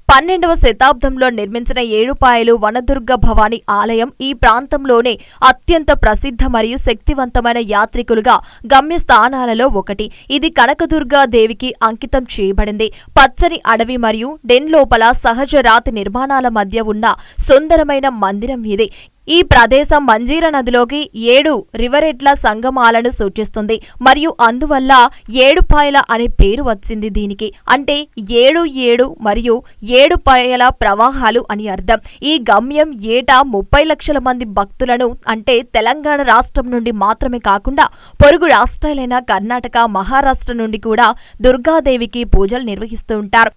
12వ శతాబ్దంలో నిర్మించిన ఏడుపాయలు వనదుర్గ భవానీ ఆలయం ఈ ప్రాంతంలోనే అత్యంత ప్రసిద్ధ మరియు శక్తివంతమైన యాత్రికులుగా గమ్యస్థానాలలో ఒకటి. ఇది కనకదుర్గా దేవికి అంకితం చేయబడింది. పచ్చని అడవి మరియు డెన్ లోపల సహజ రాతి నిర్మాణాల మధ్య ఉన్న సుందరమైన మందిరం ఇది. ఈ ప్రదేశం మంజీరా నదిలోకి 7 రివరెట్ల సంగమాలను సూచిస్తుంది మరియు అందువల్ల ఏడుపాయల అనే పేరు వచ్చింది దీనికి. అంటే 7 మరియు 7 పాయల ప్రవాహాలు అని అర్థం. ఈ గమ్యం ఏటా 30 లక్షల మంది భక్తులను అంటే తెలంగాణ రాష్ట్రం నుండి మాత్రమే కాకుండా పొరుగు రాష్ట్రాలైన కర్ణాటక, మహారాష్ట్ర నుండి కూడా దుర్గాదేవికి పూజలు నిర్వహిస్తూ ఉంటారు.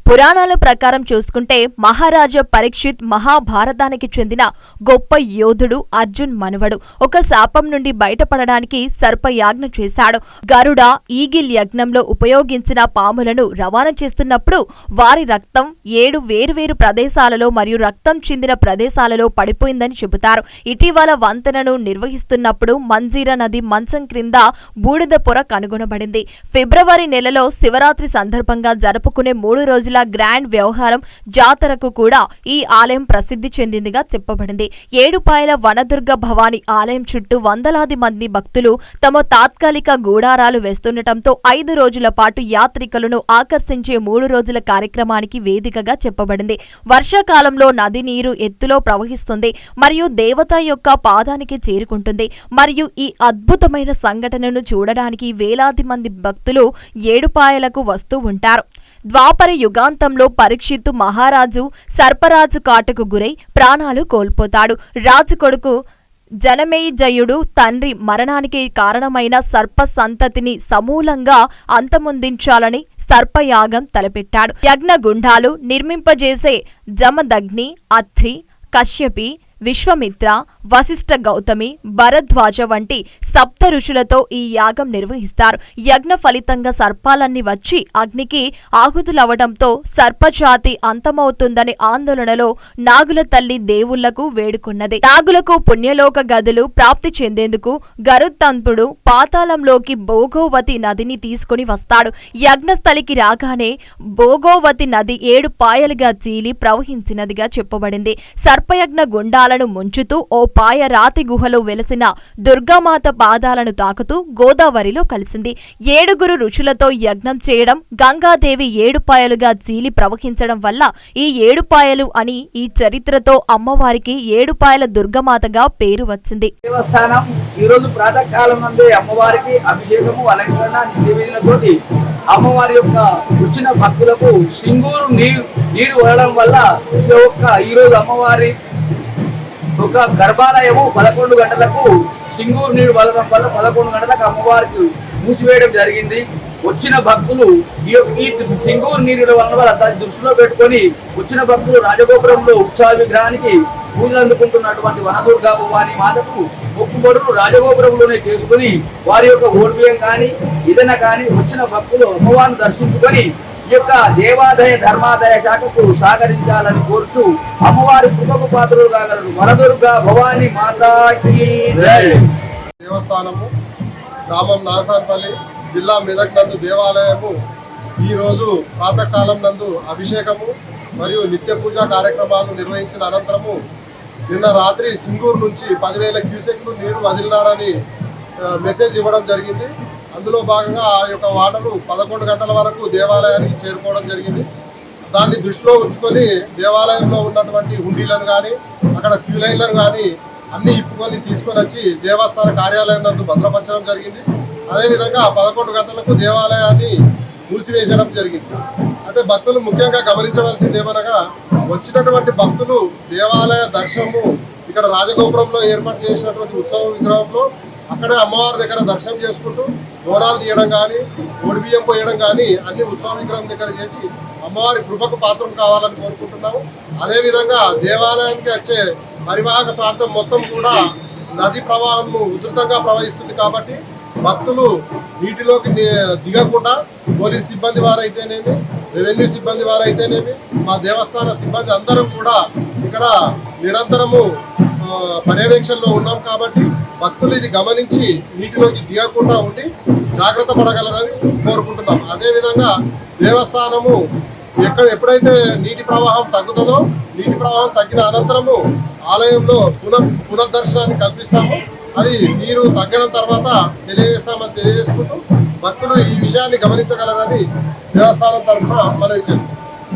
పురాణాల ప్రకారం చూసుకుంటే మహారాజా పరీక్షిత్ మహాభారతానికి చెందిన గొప్ప యోధుడు. అర్జున్ మనువడు. ఒక శాపం నుండి బయటపడడానికి సర్పయాజ్ఞ చేశాడు. గరుడ ఈగిల్ యజ్ఞంలో ఉపయోగించిన పాములను రవాణా చేస్తున్నప్పుడు వారి రక్తం 7 వేరువేరు ప్రదేశాలలో మరియు రక్తం చెందిన ప్రదేశాలలో పడిపోయిందని చెబుతారు. ఇటీవల వంతెనను నిర్వహిస్తున్నప్పుడు మంజీరా నది మంచం క్రింద బూడిద పొర కనుగొనబడింది. ఫిబ్రవరి నెలలో శివరాత్రి సందర్భంగా జరుపుకునే 3 రోజుల గ్రాండ్ వ్యవహారం జాతరకు కూడా ఈ ఆలయం ప్రసిద్ధి చెందిందిగా చెప్పబడింది. ఏడుపాయల వనదుర్గ భవానీ ఆలయం చుట్టూ వందలాది మంది భక్తులు తమ తాత్కాలిక గూడారాలు వేస్తుండటంతో 5 రోజుల పాటు యాత్రికులను ఆకర్షించే 3 రోజుల కార్యక్రమానికి వేదికగా చెప్పబడింది. వర్షాకాలంలో నది నీరు ఎత్తులో ప్రవహిస్తుంది మరియు దేవత యొక్క పాదానికి చేరుకుంటుంది మరియు ఈ అద్భుతమైన సంఘటనను చూడడానికి వేలాది మంది భక్తులు ఏడుపాయలకు వస్తూ ఉంటారు. ద్వాపర యుగాంతంలో పరీక్షిత్తు మహారాజు సర్పరాజు కాటుకు గురై ప్రాణాలు కోల్పోతాడు. రాజు కొడుకు జనమేజయుడు తండ్రి మరణానికి కారణమైన సర్ప సంతతిని సమూలంగా అంతమొందించాలని సర్పయాగం తలపెట్టాడు. యజ్ఞగుండాలు నిర్మింపజేసే జమదగ్ని, అత్రి, కశ్యపి, విశ్వమిత్ర, వశిష్ఠ, గౌతమి, భరద్వాజ వంటి సప్త ఋషులతో ఈ యాగం నిర్వహిస్తారు. యజ్ఞ ఫలితంగా సర్పాలన్నీ వచ్చి అగ్నికి ఆహుతులవడంతో సర్పజాతి అంతమవుతుందనే ఆందోళనలో నాగుల తల్లి దేవుళ్లకు వేడుకున్నది. నాగులకు పుణ్యలోక గదులు ప్రాప్తి చెందేందుకు గరుత్తంతుడు పాతాళంలోకి భోగోవతి నదిని తీసుకుని వస్తాడు. యజ్ఞస్థలికి రాగానే భోగోవతి నది 7 పాయలుగా చీలి ప్రవహించినదిగా చెప్పబడింది. సర్పయజ్ఞ గుండాలను ముంచుతూ ఓ పాయ రాతి గుహలో వెలసిన దుర్గామాత పాదాలను తాకుతూ గోదావరిలో కలిసింది. 7 ఋషులతో యజ్ఞం చేయడం, గంగాదేవి 7 పాయలుగా చీలి ప్రవహించడం వల్ల ఈ 7 పాయలు అని ఈ చరిత్రతో అమ్మవారికి 7 పాయల దుర్గమాతగా పేరు వచ్చింది. దేవస్థానం ఈ రోజు ప్రాతకాలం నందు అమ్మవారికి అభిషేకము, అలంకరణ, నిత్యవేదనతోటి అమ్మవారి యొక్క వచ్చిన భక్తులకు సింగూరు నీరు వదలడం వల్ల ఈ రోజు అమ్మవారి ఒక గర్భాలయము 11 గంటలకు సింగూరు నీరు వదలడం వల్ల 11 గంటలకు అమ్మవారికి మూసివేయడం జరిగింది. వచ్చిన భక్తులు ఈ సింగూరు నీరు వల్ల దాన్ని దృష్టిలో పెట్టుకొని వచ్చిన భక్తులు రాజగోపురంలో ఉత్సవ విగ్రహానికి పూజలు అందుకుంటున్నటువంటి వనదుర్గా భవానీ మాతకు మొక్కుబడులు రాజగోపురంలోనే చేసుకుని వారి యొక్క ఓడిబియ్యం కానీ ఏదైనా కానీ వచ్చిన భక్తులు అమ్మవారిని దర్శించుకొని ఈ యొక్క దేవాదాయ ధర్మాదాయ శాఖకు సహకరించాలని కోరుచు అమ్మవారి కృపకు పాత్రలు కాగలరు. వనదుర్గా భవానీ మాతాకి జై. దేవస్థానము గ్రామం నాగసాన్పల్లి, జిల్లా మెదక్ నందు దేవాలయము ఈరోజు ప్రాతకాలం నందు అభిషేకము మరియు నిత్య పూజా కార్యక్రమాలు నిర్వహించిన అనంతరము నిన్న రాత్రి సింగూరు నుంచి 10,000 క్యూసెక్లు నీరు వదిలినారని మెసేజ్ ఇవ్వడం జరిగింది. అందులో భాగంగా ఆ యొక్క వాటరు 11 గంటల వరకు దేవాలయానికి చేరుకోవడం జరిగింది. దాన్ని దృష్టిలో ఉంచుకొని దేవాలయంలో ఉన్నటువంటి హుండీలను కానీ అక్కడ క్యూలైన్లను కానీ అన్ని ఇప్పుకొని తీసుకొని వచ్చి దేవస్థాన కార్యాలయం నందు భద్రపరచడం జరిగింది. అదేవిధంగా 11 గంటలకు దేవాలయాన్ని మూసివేయడం జరిగింది. అయితే భక్తులు ముఖ్యంగా గమనించవలసింది ఏమనగా వచ్చినటువంటి భక్తులు దేవాలయ దర్శనము ఇక్కడ రాజగోపురంలో ఏర్పాటు చేసినటువంటి ఉత్సవ విగ్రహంలో అక్కడే అమ్మవారి దగ్గర దర్శనం చేసుకుంటూ బోనాలు తీయడం కానీ ఒడిబియ్యం పోయడం కానీ అన్ని ఉత్సవ విగ్రహం దగ్గర చేసి అమ్మవారి కృపకు పాత్రం కావాలని కోరుకుంటున్నాము. అదేవిధంగా దేవాలయానికి వచ్చే పరివాహక ప్రాంతం మొత్తం కూడా నది ప్రవాహము ఉధృతంగా ప్రవహిస్తుంది కాబట్టి భక్తులు నీటిలోకి దిగకుండా పోలీస్ సిబ్బంది వారైతేనేమి, రెవెన్యూ సిబ్బంది వారైతేనేమి, మా దేవస్థాన సిబ్బంది అందరం కూడా ఇక్కడ నిరంతరము పర్యవేక్షణలో ఉన్నాం కాబట్టి భక్తులు ఇది గమనించి నీటిలోకి దిగకుండా ఉండి జాగ్రత్త పడగలరని కోరుకుంటున్నాం. అదేవిధంగా దేవస్థానము ఎప్పుడైతే నీటి ప్రవాహం తగ్గుతుందో నీటి ప్రవాహం తగ్గిన అనంతరము ఆలయంలో పునర్దర్శనాన్ని కల్పిస్తాము. అది నీరు తగ్గడం తర్వాత తెలియజేస్తామని తెలియజేసుకుంటూ భక్తులు ఈ విషయాన్ని గమనించగలరని దేవస్థానం తరఫున మనవి చేస్తాం.